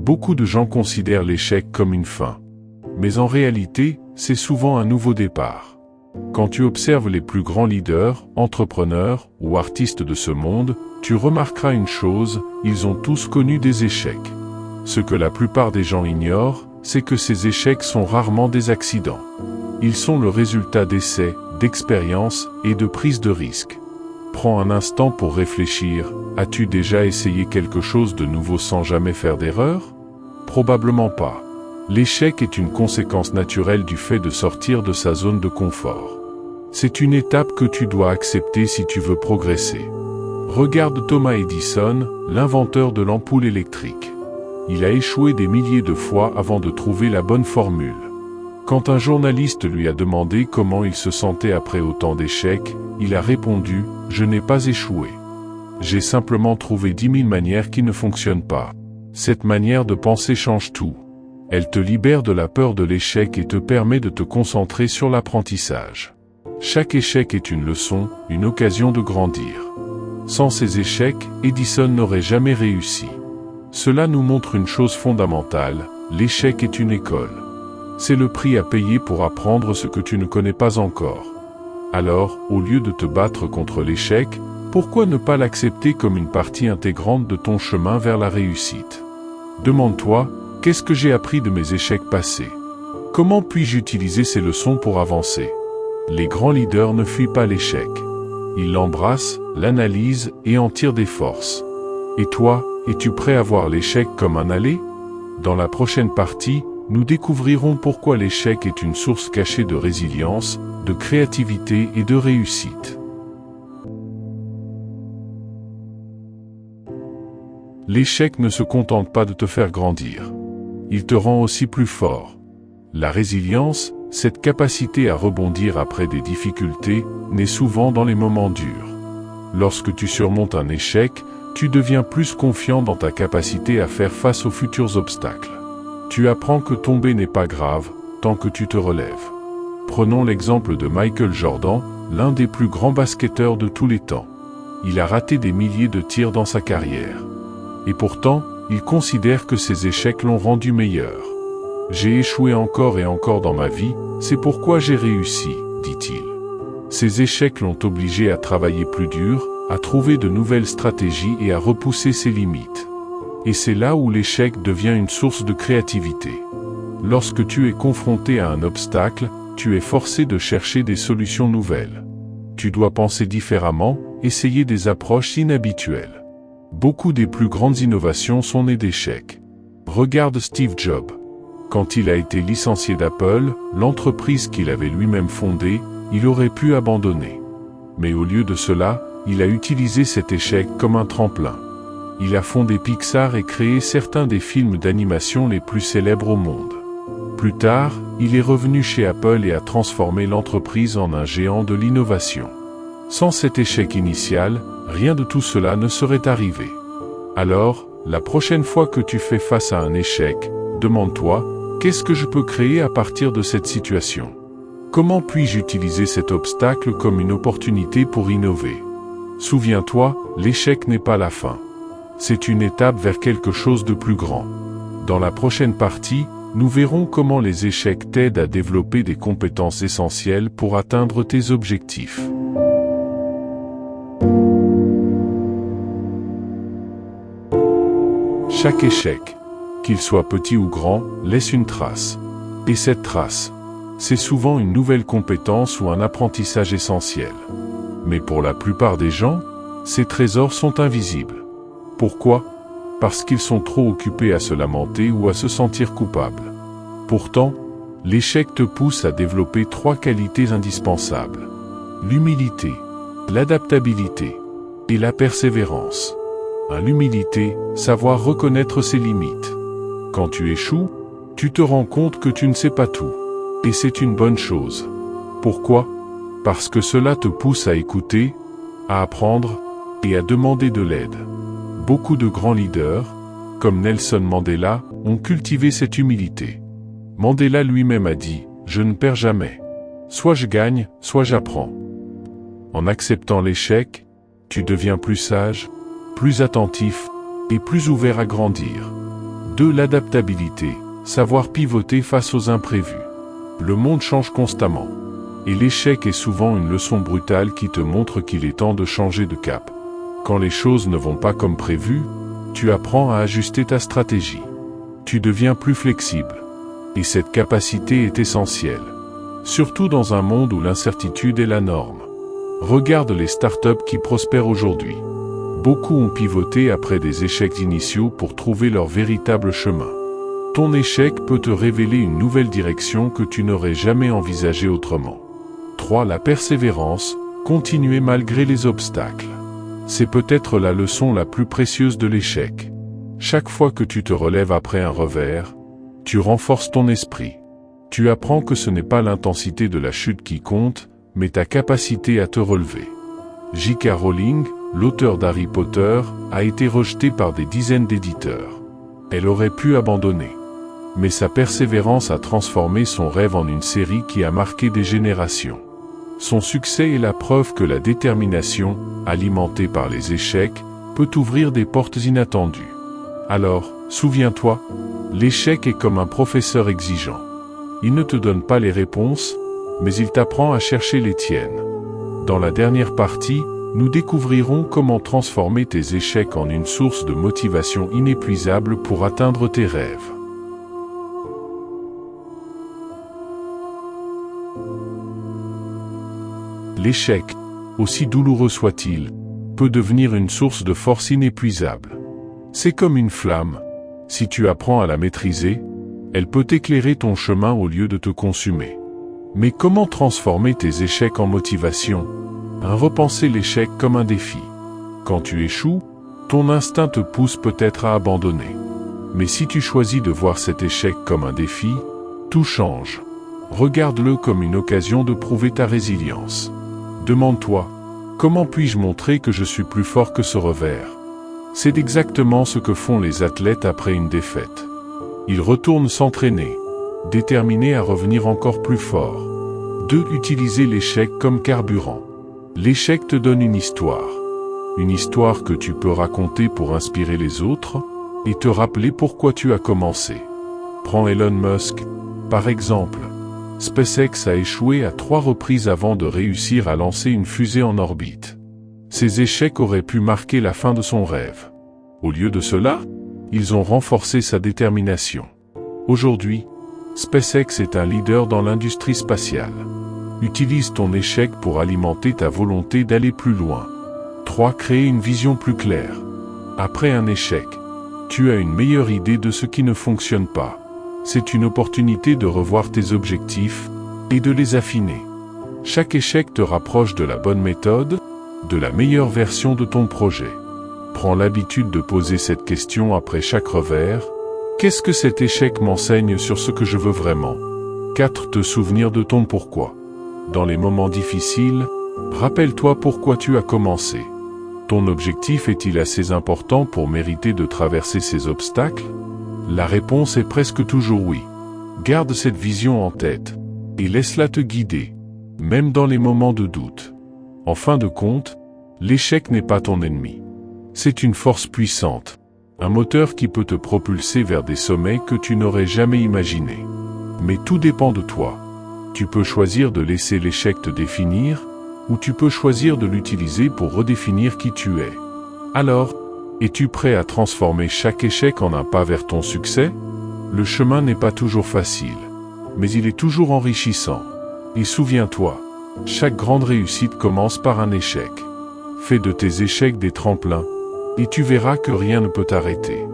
Beaucoup de gens considèrent l'échec comme une fin. Mais en réalité, c'est souvent un nouveau départ. Quand tu observes les plus grands leaders, entrepreneurs ou artistes de ce monde, tu remarqueras une chose, ils ont tous connu des échecs. Ce que la plupart des gens ignorent, c'est que ces échecs sont rarement des accidents. Ils sont le résultat d'essais, d'expériences et de prises de risques. Prends un instant pour réfléchir, as-tu déjà essayé quelque chose de nouveau sans jamais faire d'erreur? Probablement pas. L'échec est une conséquence naturelle du fait de sortir de sa zone de confort. C'est une étape que tu dois accepter si tu veux progresser. Regarde Thomas Edison, l'inventeur de l'ampoule électrique. Il a échoué des milliers de fois avant de trouver la bonne formule. Quand un journaliste lui a demandé comment il se sentait après autant d'échecs, il a répondu « Je n'ai pas échoué. J'ai simplement trouvé 10 000 manières qui ne fonctionnent pas. » Cette manière de penser change tout. Elle te libère de la peur de l'échec et te permet de te concentrer sur l'apprentissage. Chaque échec est une leçon, une occasion de grandir. Sans ces échecs, Edison n'aurait jamais réussi. Cela nous montre une chose fondamentale, l'échec est une école. C'est le prix à payer pour apprendre ce que tu ne connais pas encore. Alors, au lieu de te battre contre l'échec, pourquoi ne pas l'accepter comme une partie intégrante de ton chemin vers la réussite? Demande-toi, qu'est-ce que j'ai appris de mes échecs passés? Comment puis-je utiliser ces leçons pour avancer? Les grands leaders ne fuient pas l'échec. Ils l'embrassent, l'analysent et en tirent des forces. Et toi, es-tu prêt à voir l'échec comme un aller? Dans la prochaine partie, nous découvrirons pourquoi l'échec est une source cachée de résilience, de créativité et de réussite. L'échec ne se contente pas de te faire grandir. Il te rend aussi plus fort. La résilience, cette capacité à rebondir après des difficultés, naît souvent dans les moments durs. Lorsque tu surmontes un échec, tu deviens plus confiant dans ta capacité à faire face aux futurs obstacles. Tu apprends que tomber n'est pas grave, tant que tu te relèves. Prenons l'exemple de Michael Jordan, l'un des plus grands basketteurs de tous les temps. Il a raté des milliers de tirs dans sa carrière. Et pourtant, il considère que ses échecs l'ont rendu meilleur. « J'ai échoué encore et encore dans ma vie, c'est pourquoi j'ai réussi », dit-il. Ces échecs l'ont obligé à travailler plus dur, à trouver de nouvelles stratégies et à repousser ses limites. Et c'est là où l'échec devient une source de créativité. Lorsque tu es confronté à un obstacle, tu es forcé de chercher des solutions nouvelles. Tu dois penser différemment, essayer des approches inhabituelles. Beaucoup des plus grandes innovations sont nées d'échecs. Regarde Steve Jobs. Quand il a été licencié d'Apple, l'entreprise qu'il avait lui-même fondée, il aurait pu abandonner. Mais au lieu de cela, il a utilisé cet échec comme un tremplin. Il a fondé Pixar et créé certains des films d'animation les plus célèbres au monde. Plus tard, il est revenu chez Apple et a transformé l'entreprise en un géant de l'innovation. Sans cet échec initial, rien de tout cela ne serait arrivé. Alors, la prochaine fois que tu fais face à un échec, demande-toi, qu'est-ce que je peux créer à partir de cette situation? Comment puis-je utiliser cet obstacle comme une opportunité pour innover? Souviens-toi, l'échec n'est pas la fin. C'est une étape vers quelque chose de plus grand. Dans la prochaine partie, nous verrons comment les échecs t'aident à développer des compétences essentielles pour atteindre tes objectifs. Chaque échec, qu'il soit petit ou grand, laisse une trace. Et cette trace, c'est souvent une nouvelle compétence ou un apprentissage essentiel. Mais pour la plupart des gens, ces trésors sont invisibles. Pourquoi? Parce qu'ils sont trop occupés à se lamenter ou à se sentir coupables. Pourtant, l'échec te pousse à développer 3 qualités indispensables. L'humilité, l'adaptabilité et la persévérance. L'humilité, savoir reconnaître ses limites. Quand tu échoues, tu te rends compte que tu ne sais pas tout. Et c'est une bonne chose. Pourquoi? Parce que cela te pousse à écouter, à apprendre et à demander de l'aide. Beaucoup de grands leaders, comme Nelson Mandela, ont cultivé cette humilité. Mandela lui-même a dit « Je ne perds jamais. Soit je gagne, soit j'apprends. » En acceptant l'échec, tu deviens plus sage, plus attentif et plus ouvert à grandir. 2. L'adaptabilité, savoir pivoter face aux imprévus. Le monde change constamment. Et l'échec est souvent une leçon brutale qui te montre qu'il est temps de changer de cap. Quand les choses ne vont pas comme prévu, tu apprends à ajuster ta stratégie. Tu deviens plus flexible. Et cette capacité est essentielle. Surtout dans un monde où l'incertitude est la norme. Regarde les startups qui prospèrent aujourd'hui. Beaucoup ont pivoté après des échecs initiaux pour trouver leur véritable chemin. Ton échec peut te révéler une nouvelle direction que tu n'aurais jamais envisagée autrement. 3. La persévérance, continuer malgré les obstacles. C'est peut-être la leçon la plus précieuse de l'échec. Chaque fois que tu te relèves après un revers, tu renforces ton esprit. Tu apprends que ce n'est pas l'intensité de la chute qui compte, mais ta capacité à te relever. J.K. Rowling, l'auteur d'Harry Potter, a été rejetée par des dizaines d'éditeurs. Elle aurait pu abandonner. Mais sa persévérance a transformé son rêve en une série qui a marqué des générations. Son succès est la preuve que la détermination, alimentée par les échecs, peut ouvrir des portes inattendues. Alors, souviens-toi, l'échec est comme un professeur exigeant. Il ne te donne pas les réponses, mais il t'apprend à chercher les tiennes. Dans la dernière partie, nous découvrirons comment transformer tes échecs en une source de motivation inépuisable pour atteindre tes rêves. L'échec, aussi douloureux soit-il, peut devenir une source de force inépuisable. C'est comme une flamme. Si tu apprends à la maîtriser, elle peut éclairer ton chemin au lieu de te consumer. Mais comment transformer tes échecs en motivation? Repenser l'échec comme un défi. Quand tu échoues, ton instinct te pousse peut-être à abandonner. Mais si tu choisis de voir cet échec comme un défi, tout change. Regarde-le comme une occasion de prouver ta résilience. Demande-toi, comment puis-je montrer que je suis plus fort que ce revers? C'est exactement ce que font les athlètes après une défaite. Ils retournent s'entraîner, déterminés à revenir encore plus fort. 2. Utiliser l'échec comme carburant. L'échec te donne une histoire. Une histoire que tu peux raconter pour inspirer les autres et te rappeler pourquoi tu as commencé. Prends Elon Musk, par exemple. SpaceX a échoué à 3 reprises avant de réussir à lancer une fusée en orbite. Ces échecs auraient pu marquer la fin de son rêve. Au lieu de cela, ils ont renforcé sa détermination. Aujourd'hui, SpaceX est un leader dans l'industrie spatiale. Utilise ton échec pour alimenter ta volonté d'aller plus loin. 3. Créer une vision plus claire. Après un échec, tu as une meilleure idée de ce qui ne fonctionne pas. C'est une opportunité de revoir tes objectifs et de les affiner. Chaque échec te rapproche de la bonne méthode, de la meilleure version de ton projet. Prends l'habitude de poser cette question après chaque revers. Qu'est-ce que cet échec m'enseigne sur ce que je veux vraiment? 4. Te souvenir de ton pourquoi. Dans les moments difficiles, rappelle-toi pourquoi tu as commencé. Ton objectif est-il assez important pour mériter de traverser ces obstacles? La réponse est presque toujours oui. Garde cette vision en tête et laisse-la te guider, même dans les moments de doute. En fin de compte, l'échec n'est pas ton ennemi. C'est une force puissante, un moteur qui peut te propulser vers des sommets que tu n'aurais jamais imaginés. Mais tout dépend de toi. Tu peux choisir de laisser l'échec te définir, ou tu peux choisir de l'utiliser pour redéfinir qui tu es. Alors, es-tu prêt à transformer chaque échec en un pas vers ton succès? Le chemin n'est pas toujours facile, mais il est toujours enrichissant. Et souviens-toi, chaque grande réussite commence par un échec. Fais de tes échecs des tremplins, et tu verras que rien ne peut t'arrêter.